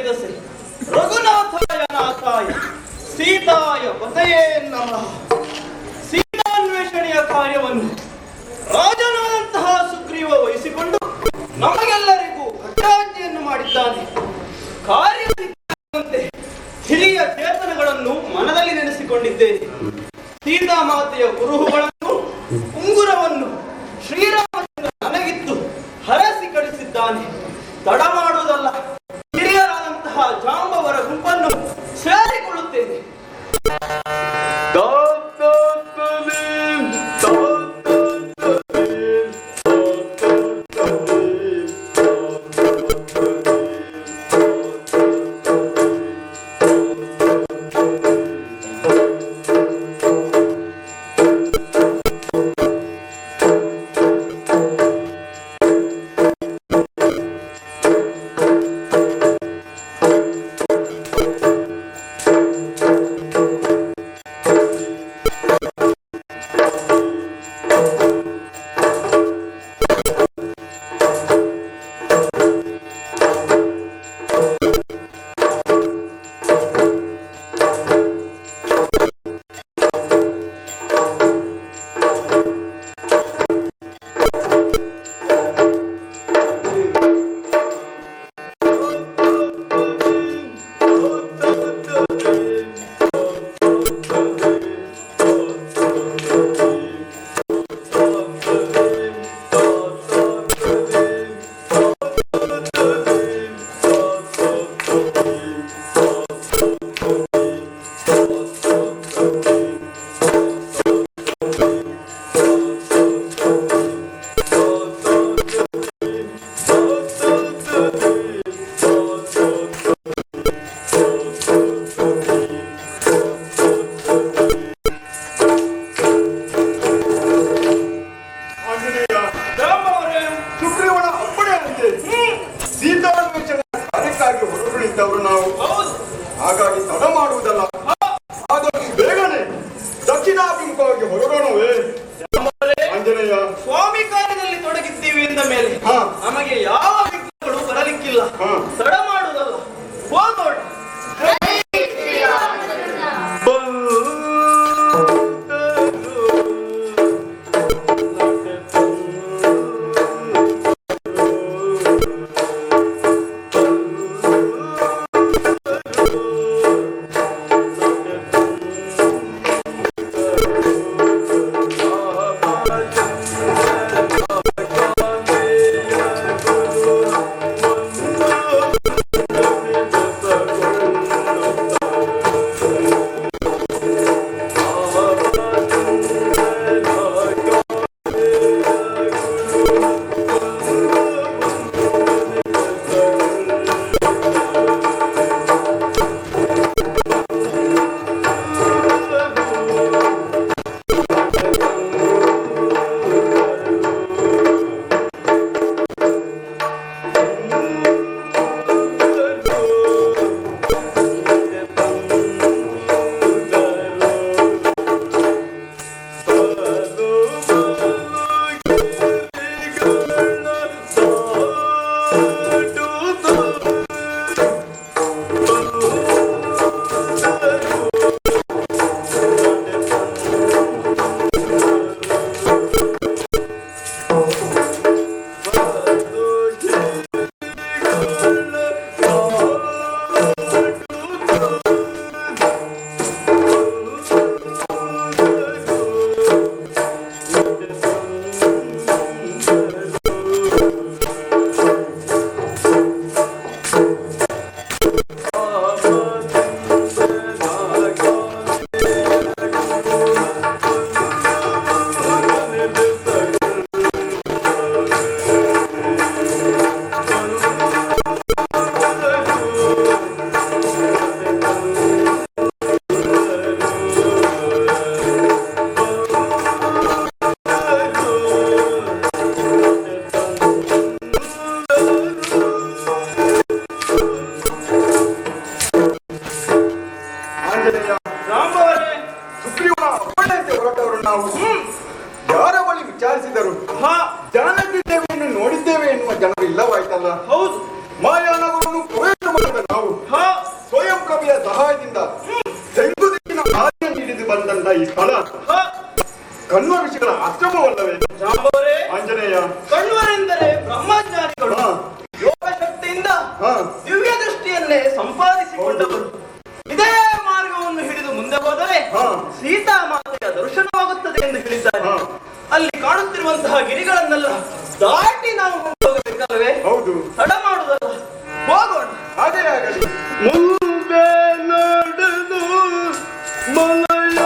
ವೇದಸೆ ರಘುನಾಥಾಯ ನಾಥಾಯ ಸೀತಾಯ ಪತಯೇ ನಮಃ. ಸೀತಾನ್ವೇಷಣೆಯ ಕಾರ್ಯವನ್ನು ರಾಜನಾದಂತಹ ಸುಗ್ರೀವ ವಹಿಸಿಕೊಂಡು ನಮಗೆಲ್ಲರಿಗೂ ಕಟ್ಟಾಜ್ಞೆಯನ್ನು ಮಾಡಿದ್ದಾನೆ. ಕಾರ್ಯದಂತೆ ಹಿರಿಯ ಚೇತನಗಳನ್ನು ಮನದಲ್ಲಿ ನೆನೆಸಿಕೊಂಡಿದ್ದೇನೆ. ಸೀತಾ ಮಾತೆಯ ಕುರುಹುಗಳನ್ನು ಉಂಗುರವನ್ನು ಶ್ರೀರಾಮಚಂದ್ರ ನನಗಿತ್ತು ಹರಸಿ ಕಳಿಸಿದ್ದಾನೆ. ತಡ ಮಾಡುವುದಲ್ಲ, ಹಿರಿಯರಾದಂತಹ ಜಾಂಬವರ ಗುಂಪನ್ನು ಸೇರಿಕೊಳ್ಳುತ್ತೇನೆ. ಹಾಗಾಗಿ ತಡ ಮಾಡುವುದಲ್ಲ, ಆದಷ್ಟು ಬೇಗನೆ ದಕ್ಷಿಣಾಭಿಮುಖವಾಗಿ ಹೊರಡೋಣವೇ? ಆಂಜನೇಯ, ಸ್ವಾಮಿ ಕಾರ್ಯದಲ್ಲಿ ತೊಡಗಿದ್ದೀವಿ ಎಂದ ಮೇಲೆ ನಮಗೆ ಯಾವ ವಿಘ್ನಗಳು ಬರಲಿಕ್ಕಿಲ್ಲ. ತಡ ಮಾಡುವುದಲ್ಲ, ಹೋಗೋಣ. ಯಾರ ಬಳಿ ವಿಚಾರಿಸಿದರು ಜಾನಕಿ ದೇವಿಯನ್ನು ನೋಡಿದ್ದೇವೆ ಎನ್ನುವ ಜನರು ಇಲ್ಲವಾಯ್ತಲ್ಲ. ಹೌದು, ಮಾಯಾನಗರನ್ನು ಪ್ರವೇಶ ಮಾಡಿದ ನಾವು ಸ್ಥಳ ಹ, ಕಣ್ವ ಋಷಿಗಳ ಆಶ್ರಮವಲ್ಲವೇ ಜಾಂಬವರೇ, ಆಂಜನೇಯ? ಕಣ್ವರೆಂದರೆ ಬ್ರಹ್ಮಜ್ಞಾನಿಗಳು. ಹ. ಯೋಗ ಶಕ್ತಿಯಿಂದ ಹ. ದಿವ್ಯ ದೃಷ್ಟಿಯನ್ನೇ ಸಂಪಾದಿಸಿಕೊಂಡವರು. ಇದೇ ಮಾರ್ಗವನ್ನು ಹಿಡಿದು ಮುಂದೆ ಹೋದರೆ ಹ. ಸೀತಾ ಮಾತೆಯ ದರ್ಶನವಾಗುತ್ತದೆ ಎಂದು ಹೇಳಿದ್ದಾರೆ. ಹ. ಅಲ್ಲಿ ಕಾಣುತ್ತಿರುವಂತಹ ಗಿರಿಗಳನ್ನೆಲ್ಲ ದಾಟಿ ನಾವು ಹೋಗಬೇಕಲ್ಲವೇ? ಹೌದು. ತಡ ಮಾಡುವುದಲ್ಲ, ಹೋಗೋಣ. ಹಾಗೆ ಆಗಲಿ. ಮುಂದೆ ನಡೆದು ಮಲಯ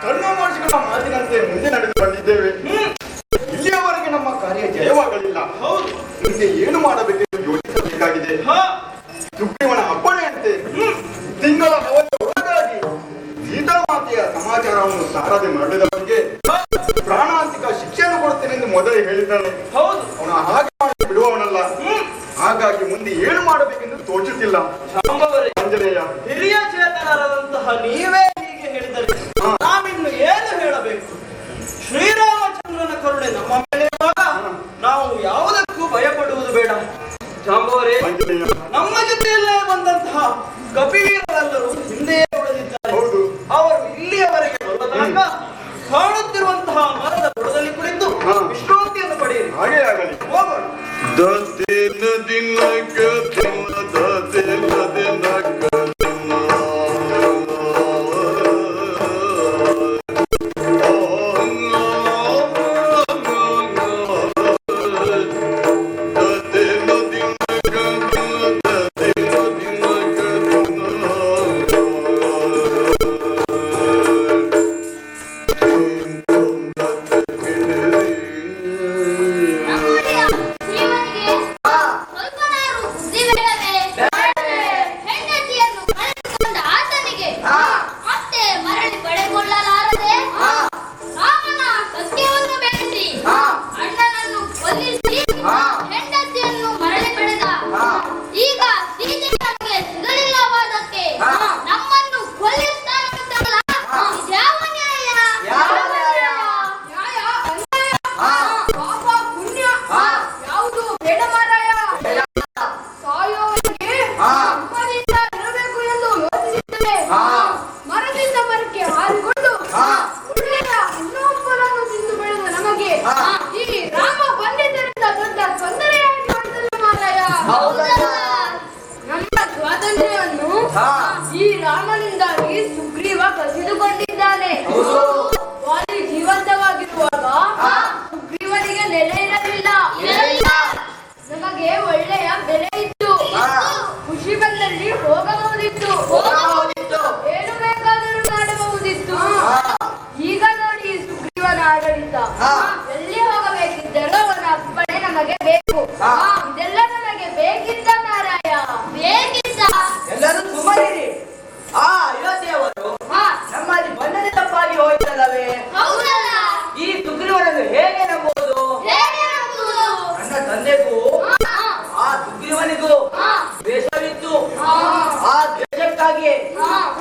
ಕಣ್ವ ಮಹರ್ಷಿಗಳ ಮಾತಿನಂತೆ ಮುಂದೆ ನಡೆದು ಬಂದಿದ್ದೇವೆ. ಇಲ್ಲಿಯವರೆಗೆ ನಮ್ಮ ಕಾರ್ಯ ಜಯವಾಗಲಿಲ್ಲ. ಹೌದು. ಮುಂದೆ ಏನು ಮಾಡಬೇಕೆಂದು ಯೋಚಿಸಬೇಕಾಗಿದೆ. ಹ, ಸುಗ್ರೀವನ ಅಪ್ಪಣೆಯಂತೆ ತಿಂಗಳ ಅವಧಿಯ ಒಳಗಾಗಿ ಸೀತಾಮಾತೆಯ ಸಮಾಚಾರವನ್ನು ಸಾರದೆ ಮರಳಿದವನಿಗೆ ಪ್ರಾಣಾಂತಿಕ ಶಿಕ್ಷೆಯನ್ನು ಕೊಡುತ್ತೇನೆಂದು ಮೊದಲೇ ಹೇಳಿದ್ದಾನೆ. ಹೌದು. ಅವನ ಹಾಗೆ ಮಾಡಿ ಬಿಡುವವನಲ್ಲ. ಹಾಗಾಗಿ ಮುಂದೆ ಏನು ಮಾಡಬೇಕೆಂದು ತೋಚುತ್ತಿಲ್ಲ. ಜಾಂಬವರೇ, ಆಂಜನೇಯ, ಹಿರಿಯ ಚೇತನರಾದಂತಹ ನೀವೇ ಹೀಗೆ ಹೇಳಿದರೆ ನಾವಿನ್ನು ಏನು ಹೇಳಬೇಕು? ಶ್ರೀರಾಮಚಂದ್ರನ ಕರುಣೆ ನಮ್ಮ ಮೇಲೆ ಇರುವಾಗ ನಾವು ಯಾವುದಕ್ಕೂ ಭಯಪಡುವುದು ಬೇಡ. ಜಾಂಬವರೇ, ಆಂಜನೇಯ, ನಮ್ಮ ಜೊತೆಯಲ್ಲೇ ಬಂದಂತಹ ಕಪಿವೀರರೆಲ್ಲರೂ ಹಿಂದೆಯೇ ಉಳಿದಿದ್ದಾರೆ. ಹೌದು. ಅವರು ಇಲ್ಲಿಯವರೆಗೆ ಬರುವ ತನಕ ಕಾಣುತ್ತಿರುವಂತಹ ಮರದ ಬುಡದಲ್ಲಿ ಕುಳಿತು ವಿಶ್ರಾಂತಿಯನ್ನು ಪಡೆಯಿರಿ. ಹಾಗೆ ಆಗಲಿ. ಹೋಗೋಣ. ಈ ರಾಮನಿಂದಾಗಿ ಸುಗ್ರೀವ ಕಸಿದುಕೊಂಡಿದ್ದಾನೆ. ವಾಲಿ ಜೀವಂತವಾಗಿರುವಾಗ ಸುಗ್ರೀವನಿಗೆ ನೆಲೆ ಇರಲಿಲ್ಲ. ನಮಗೆ ಒಳ್ಳೆಯ ಬೆಲೆ ಇತ್ತು. ಖುಷಿ ಬಂದಲ್ಲಿ ಹೋಗಬಹುದಿತ್ತು, ಏನು ಬೇಕಾದರೂ ಮಾಡಬಹುದಿತ್ತು. ಈಗ ನೋಡಿ ಸುಗ್ರೀವನ ಆಡಳಿತ. ಎಲ್ಲಿ ಹೋಗಬೇಕಿದ್ದರೂ ಅವನ ಅಪ್ಪಣೆ ನಮಗೆ ಬೇಕು. ಇದೆಲ್ಲ ನಮಗೆ ಬೇಕಿದ್ದ ಮಾರಾಯ, ಬೇಕಿದ್ದ. ಎಲ್ಲರೂ ಸುಮ್ಮನಿರಿ. ಆ ಅಯೋಧ್ಯೆಯವರು ನಮ್ಮಲ್ಲಿ ಬಂದದ ತಪ್ಪಾಗಿ ಹೋಯ್ತಲ್ಲವೇ? ಈ ಸುಗ್ರೀವನನ್ನು ಹೇಗೆ ನಂಬುವುದು? ನನ್ನ ತಂದೆಗೂ ಆ ಸುಗ್ರೀವನಿಗೂ ದ್ವೇಷವಿತ್ತು. ಆ ದ್ವೇಷಕ್ಕಾಗಿ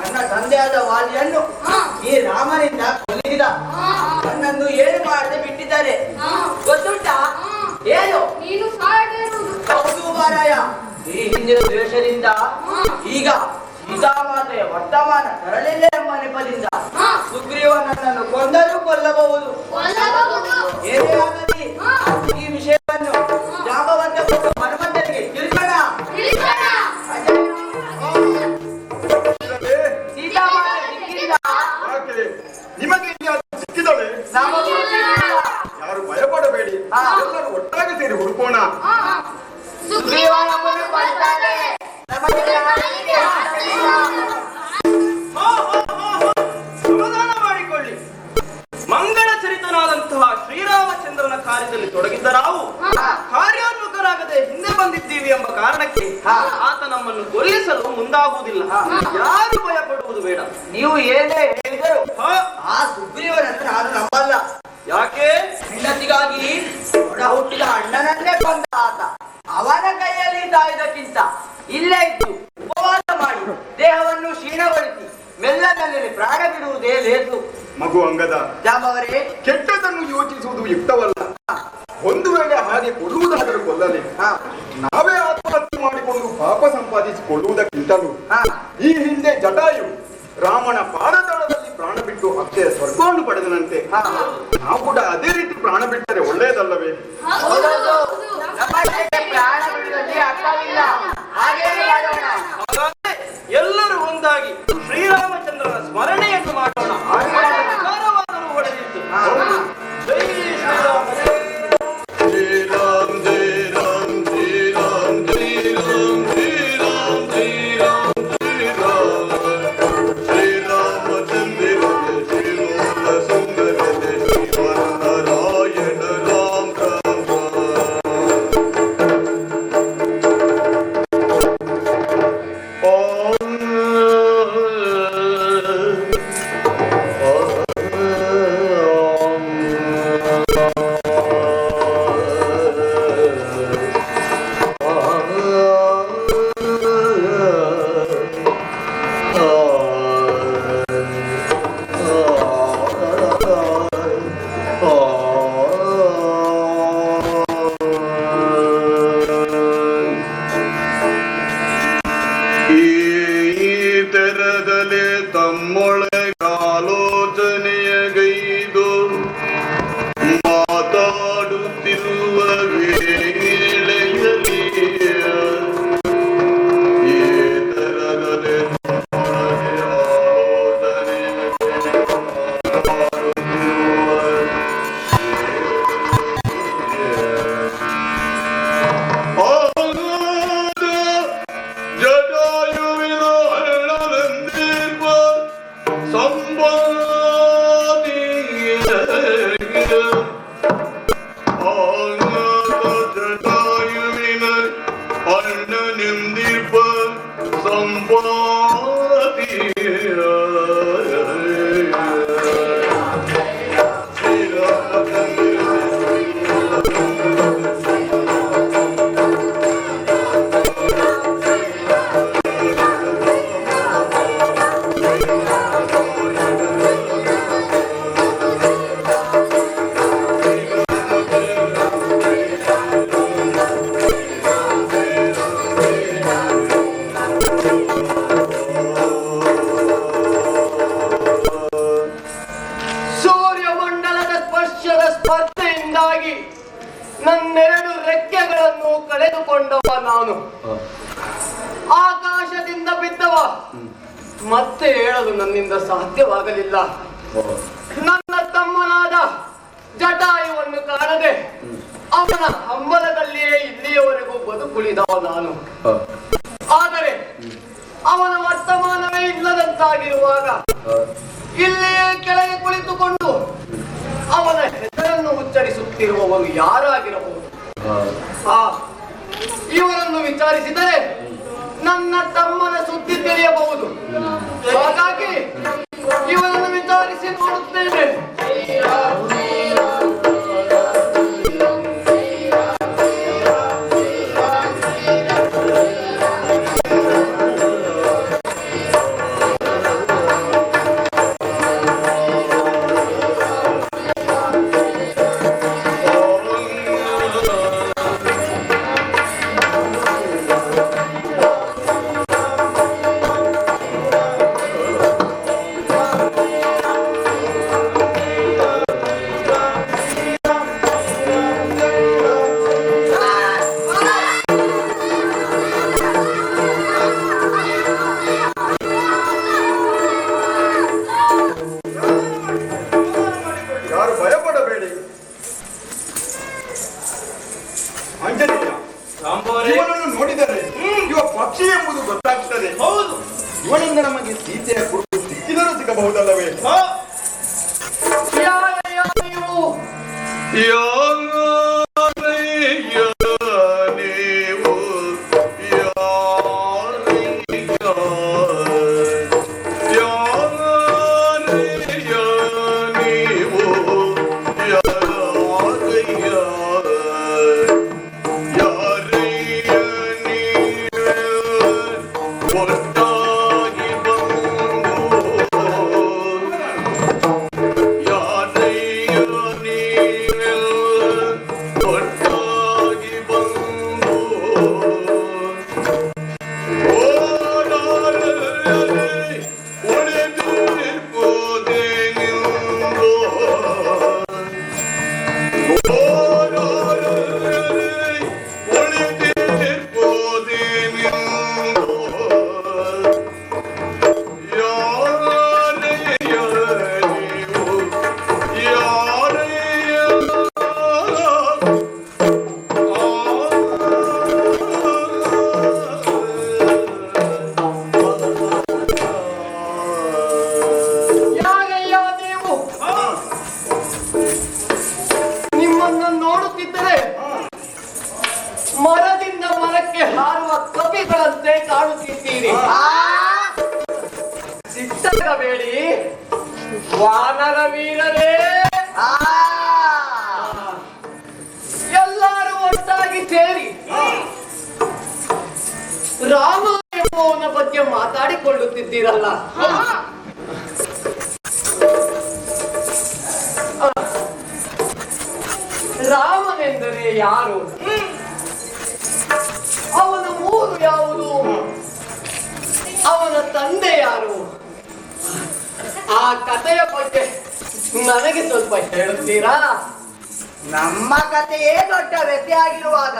ನನ್ನ ತಂದೆಯಾದ ವಾಲಿಯನ್ನು ಈ ರಾಮನಿಂದ ಕೊಲ್ಲಿಸಿದ. ನನ್ನನ್ನು ಏನು ಮಾಡದೆ ಬಿಟ್ಟಿದ್ದಾರೆ ಗೊತ್ತುಂಟಾ? ಏನು? ನೀನು ಹೌದು ಮಾರಾಯ. ಈ ಹಿಂದಿನ ದ್ವೇಷದಿಂದ ಈಗ ಸೀತಾಮಾತೆಯ ವರ್ತಮಾನ ತರಲಿಲ್ಲ ಎಂಬ ನೆಪದಿಂದ ಸುಗ್ರೀವ ನನ್ನನ್ನು ಕೊಂದರೂ ಕೊಲ್ಲಬಹುದು. ಏನೇ ಆಗಲಿ ಈ ವಿಷಯವನ್ನು ಜಾಂಬವಂತ ಕೊಟ್ಟು ಹನುಮಂತನಿಗೆ ತಿಳಿಸೋಣ. ಸೀತಾಮಾತೆ ಸಿಕ್ಕಿಲ್ಲ. ನಿಮಗೆ ಸಿಕ್ಕಿದಳೆ. ಯಾರು ಭಯಪಡಬೇಡಿ, ಎಲ್ಲರೂ ಒಟ್ಟಾಗಿ ಸೇರಿ ಹುಡುಕೋಣ. ಸುಗ್ರೀವ ನಮ್ಮನ್ನು ಕೊಲ್ತಾನೆ. ನಮಗೆ ಕಾರ್ಯದಲ್ಲಿ ತೊಡಗಿದ್ದ ನಾವು ಕಾರ್ಯೋನ್ಮುಖರಾಗದೆ ಹಿಂದೆ ಬಂದಿದ್ದೀವಿ ಎಂಬ ಕಾರಣಕ್ಕೆ ಆತ ನಮ್ಮನ್ನು ಕೊಲ್ಲಿಸಲು ಮುಂದಾಗುವುದಿಲ್ಲ. ಯಾರು ಭಯ ಪಡುವುದು ಬೇಡ. ನೀವು ಏನೇ ಹೇಳಿದರು ಆ ಸುಗ್ರೀವನನ್ನು ನಾನು ನಂಬಲ್ಲ. ಯಾಕೆ? ಹೆಂಡತಿಗಾಗಿ ಒಡ ಹುಟ್ಟಿದ ಅಣ್ಣನನ್ನೇ ಕೊಂದ ಆತ ಅವನ ಕೈಯಲ್ಲಿ ಸಾಯುವುದಕ್ಕಿಂತ ಇಲ್ಲೇ ಇದ್ದು ಉಪವಾಸ ಮಾಡಿ ದೇಹವನ್ನು ಕ್ಷೀಣಗೊಳಿಸಿ ಮೆಲ್ಲ ಮೆಲ್ಲನೆ ಪ್ರಾಣ ಬಿಡುವುದೇ ಲೇಸು. ಮಗು ಅಂಗದ, ಜಾಂಬವರೇ, ಕೆಟ್ಟದನ್ನು ಯೋಚಿಸುವುದು ಯುಕ್ತವಲ್ಲ. ಒಂದು ವೇಳೆ ಹಾಗೆ ಕೊಡುವುದಾದರೂ ಕೊಲ್ಲಲಿ. ನಾವೇ ಆತ್ಮಹತ್ಯೆ ಮಾಡಿಕೊಂಡು ಪಾಪ ಸಂಪಾದಿಸಿಕೊಳ್ಳುವುದಕ್ಕಿಂತಲೂ ಈ ಹಿಂದೆ ಜಟಾಯು ರಾಮನ ಪಾದತಳದಲ್ಲಿ ಪ್ರಾಣ ಬಿಟ್ಟು ಅಕ್ಷಯ ಸ್ವರ್ಗವನ್ನು ಪಡೆದನಂತೆ. ನಾವು ಕೂಡ ಅದೇ ರೀತಿ ಪ್ರಾಣ ಬಿಟ್ಟರೆ ಒಳ್ಳೆಯದಲ್ಲವೇ? ಪ್ರಾಣ ಬಿಡುವುದರಲ್ಲಿ ಅರ್ಥವಿಲ್ಲ. ಹಾಗೇ ಮಾಡೋಣ. ಹಾಗಾದ್ರೆ ಎಲ್ಲರೂ ಒಂದಾಗಿ ಶ್ರೀರಾಮಚಂದ್ರನ ಸ್ಮರಣೆಯನ್ನು ಮಾಡೋಣ. ವಿಚಾರವಾದರೂ ಒಡೆದಿತ್ತು. ಜೈ ಶ್ರೀರಾಮ. ನನ್ನೆರಡು ರೆಕ್ಕೆಗಳನ್ನು ಕಳೆದುಕೊಂಡವ ನಾನು. ಆಕಾಶದಿಂದ ಬಿದ್ದವ. ಮತ್ತೆ ಹೇಳಲು ನನ್ನಿಂದ ಸಾಧ್ಯವಾಗಲಿಲ್ಲ. ನನ್ನ ತಮ್ಮನಾದ ಜಟಾಯುವನ್ನು ಕಾಣದೆ ಅವನ ಹಂಬಲದಲ್ಲಿಯೇ ಇಲ್ಲಿಯವರೆಗೂ ಬದುಕುಳಿದವ ನಾನು. ಆದರೆ ಅವನ ವರ್ತಮಾನವೇ ಇಲ್ಲದಂತಾಗಿರುವಾಗ ಇಲ್ಲಿಯೇ ಕೆಳಗೆ ಕುಳಿತುಕೊಂಡು ಅವನ ಹೆಸರನ್ನು ಉಚ್ಚರಿಸುತ್ತಿರುವವರು ಯಾರಾಗಿರಬಹುದು? ಇವರನ್ನು ವಿಚಾರಿಸಿದರೆ ನನ್ನ ತಮ್ಮನ ಸುದ್ದಿ ತಿಳಿಯಬಹುದು. ಹಾಗಾಗಿ ಇವರನ್ನು ವಿಚಾರಿಸಿ ನೋಡುತ್ತೇನೆ. ಇವನನ್ನು ನೋಡಿದರೆ ಇವ ಪಕ್ಷಿ ಎಂಬುದು ಗೊತ್ತಾಗುತ್ತದೆ. ಹೌದು, ಇವನಿಂದ ನಮಗೆ ಸೀತೆಯ ಕುರುಡು ಸಿಕ್ಕಿದರೂ ಸಿಗಬಹುದಲ್ಲವೇ? ಯಾರು ಮರದಿಂದ ಮರಕ್ಕೆ ಹಾರುವ ಕಪಿಗಳಂತೆ ಕಾಣುತ್ತಿದ್ದೀರಿ. ಸಿಟ್ಟಾಗಬೇಡಿ ವಾನರ ವೀರರೇ, ಎಲ್ಲರೂ ಒಟ್ಟಾಗಿ ಸೇರಿ ರಾಮ ಎಂಬುವನ ಬಗ್ಗೆ ಮಾತಾಡಿಕೊಳ್ಳುತ್ತಿದ್ದೀರಲ್ಲ. ರಾಮನೆಂದರೆ ಯಾರು? ಅವನ ಊರು ಯಾವುದು? ಅವನ ತಂದೆ ಯಾರು? ಆ ಕಥೆಯ ಬಗ್ಗೆ ನನಗೆ ಸ್ವಲ್ಪ ಹೇಳುತ್ತೀರಾ? ನಮ್ಮ ಕಥೆಯೇ ದೊಡ್ಡ ವ್ಯತ್ಯೆ ಆಗಿರುವಾಗ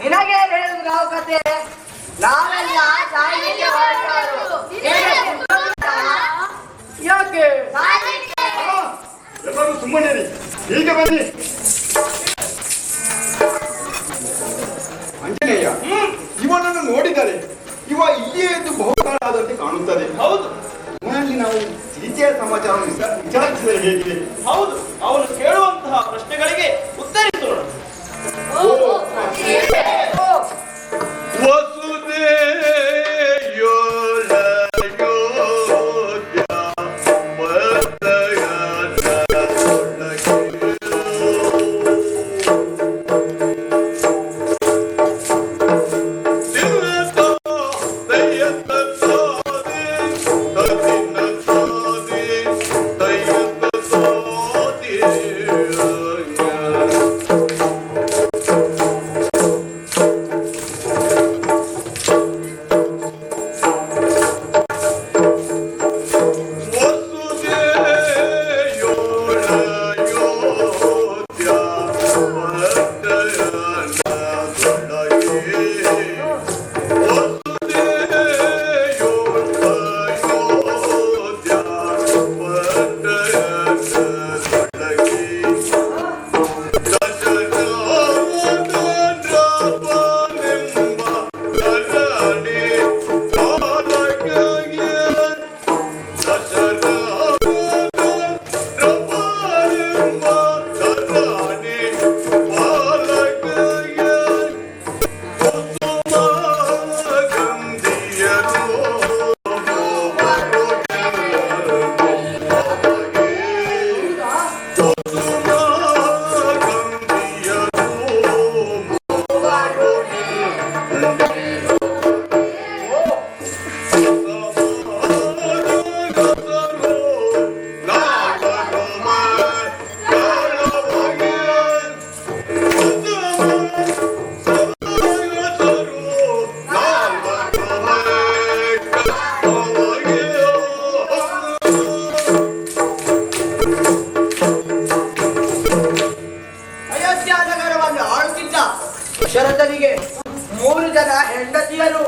ನಿನಗೆ ಹೇಳುದು ನಾವು ಕತೆ? ನಾವೆಲ್ಲ ಸಾಯ್ಲಿಕ್ಕೆ ಹೊರಟವರು. ಯಾಕೆ ಎಲ್ಲರೂ ಸುಮ್ಮನೆ ಈಗ ಬನ್ನಿ. ಆಂಜನೇಯ, ಇವನನ್ನು ನೋಡಿದರೆ ಇವ ಇಲ್ಲಿಯೇ ಎಂದು ಬಹುಕಾಲ ಆದಂತೆ ಕಾಣುತ್ತದೆ. ಹೌದು, ಅವನಲ್ಲಿ ನಾವು ಸೀತೆಯ ಸಮಾಚಾರ ವಿಚಾರಿಸಿದರೆ ಹೇಗಿದೆ? ಹೌದು, ಅವನು ಕೇಳುವಂತಹ ಪ್ರಶ್ನೆಗಳಿಗೆ ಉತ್ತರಿಸೋಣ. ದಶರಥನಿಗೆ 3 ಜನ ಹೆಂಡತಿಯರು.